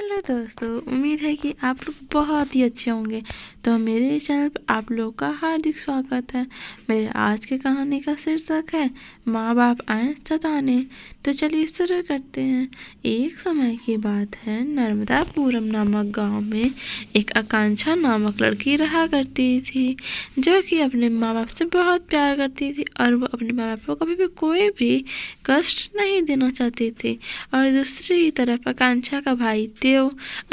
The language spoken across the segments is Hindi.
हेलो दोस्तों, उम्मीद है कि आप लोग बहुत ही अच्छे होंगे। तो मेरे चैनल पर आप लोग का हार्दिक स्वागत है। मेरे आज के कहानी का शीर्षक है माँ बाप आए सताने। तो चलिए शुरू करते हैं। एक समय की बात है, नर्मदापुरम नामक गांव में एक आकांक्षा नामक लड़की रहा करती थी, जो कि अपने माँ बाप से बहुत प्यार करती थी और वो अपने माँ बाप को कभी भी कोई भी कष्ट नहीं देना चाहती थी। और दूसरी तरफ आकांक्षा का भाई देव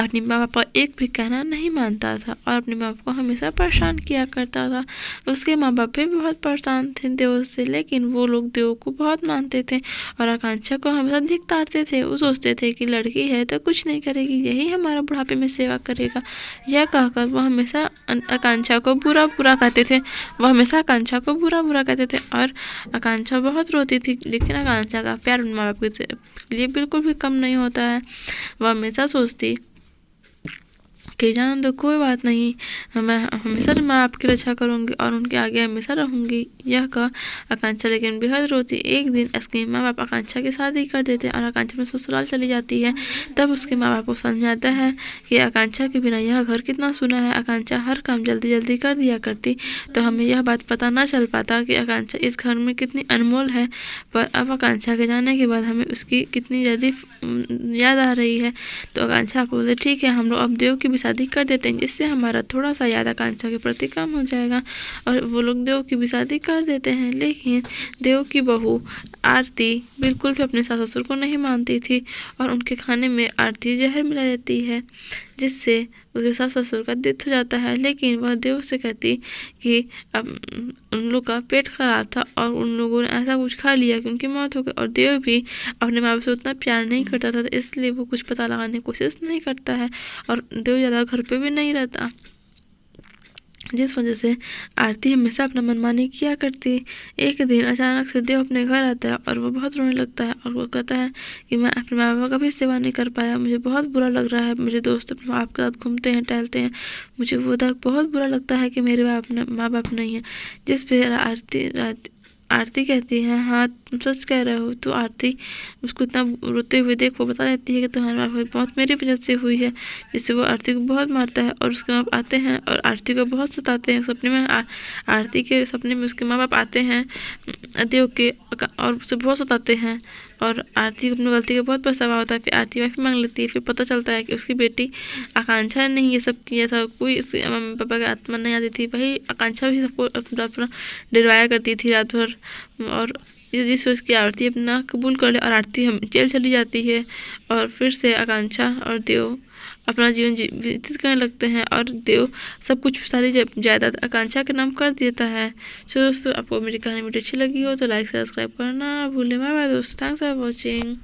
अपने माँ बाप का एक भी कहना नहीं मानता था और अपने माँ बाप को हमेशा परेशान किया करता था। उसके माँ बाप भी बहुत परेशान थे देव से, लेकिन वो लोग देव को बहुत मानते थे और आकांक्षा को हमेशा धिक्कारते थे। वो सोचते थे कि लड़की है तो कुछ नहीं करेगी, यही हमारा बुढ़ापे में सेवा करेगा। यह कहकर वो हमेशा आकांक्षा को बुरा बुरा कहते थे। और आकांक्षा बहुत रोती थी, लेकिन आकांक्षा का प्यार उन माँ बाप के लिए बिल्कुल भी कम नहीं होता है। वह हमेशा सोचती कि जान दो, कोई बात नहीं, मैं हमेशा माँ बाप की रक्षा करूँगी और उनके आगे हमेशा रहूँगी। यह कह आकांक्षा लेकिन बेहद रोती। एक दिन उसके माँ बाप आकांक्षा की शादी कर देते और आकांक्षा में ससुराल चली जाती है। तब उसके माँ बाप को समझाता है कि आकांक्षा के बिना यह घर कितना सूना है। आकांक्षा हर काम जल्दी जल्दी कर दिया करती, तो हमें यह बात पता न चल पाता कि आकांक्षा इस घर में कितनी अनमोल है। पर अब आकांक्षा के जाने के बाद हमें उसकी कितनी जल्दी याद आ रही है। तो आकांक्षा बोले, ठीक है, हम लोग अब देव की भी शादी कर देते हैं, जिससे हमारा थोड़ा सा याद आकांक्षा के प्रति कम हो जाएगा। और वो लोग देव की भी शादी कर देते हैं। लेकिन देव की बहू आरती बिल्कुल भी अपने सास ससुर को नहीं मानती थी और उनके खाने में आरती जहर मिला देती है, जिससे उसके सास ससुर का डेथ हो जाता है। लेकिन वह देव से कहती कि अब उन लोग का पेट खराब था और उन लोगों ने ऐसा कुछ खा लिया कि उनकी मौत हो गई। और देव भी अपने माँ बाप से उतना प्यार नहीं करता था, तो इसलिए वो कुछ पता लगाने की कोशिश नहीं करता है और देव ज़्यादा घर पे भी नहीं रहता, जिस वजह से आरती हमेशा अपना मनमानी किया करती। एक दिन अचानक से देव अपने घर आता है और वो बहुत रोने लगता है और वो कहता है कि मैं अपने माँ बाप का भी सेवा नहीं कर पाया, मुझे बहुत बुरा लग रहा है। मेरे दोस्त अपने माँ बाप के साथ घूमते हैं, टहलते हैं, मुझे वो बहुत बुरा लगता है कि मेरे माँ बाप नहीं है। जिस पे आरती कहती है, हाँ तुम सच कह रहे हो। तो आरती उसको इतना रोते हुए देख वो बता देती है कि तुम्हारे माँ बाप की मौत मेरी वजह से हुई है, जिससे वो आरती को बहुत मारता है। और उसके माँ बाप आते हैं और आरती को बहुत सताते हैं। सपने में आरती के सपने में उसके माँ बाप आते हैं देव के और उसे बहुत सताते हैं और आरती को अपनी गलती का बहुत पछतावा होता है। फिर आरती माफ़ी मांग लेती है। फिर पता चलता है कि उसकी बेटी आकांक्षा ने ये सब किया था, कोई उसके मम्मी पापा की आत्मा नहीं आती थी। वही आकांक्षा भी सबको अपना डरवाया करती थी रात भर। और जिस वजह की आरती अपना कबूल कर ले और आरती हम जेल चली जाती है और फिर से आकांक्षा और देव अपना जीवन व्यतीत करने लगते हैं और देव सब कुछ सारी जायदाद आकांक्षा के नाम कर देता है। सो दोस्तों, आपको मेरी कहानी वीडियो अच्छी लगी हो तो लाइक सब्सक्राइब करना ना भूलें। बाय बाय दोस्तों, थैंक्स फॉर वॉचिंग।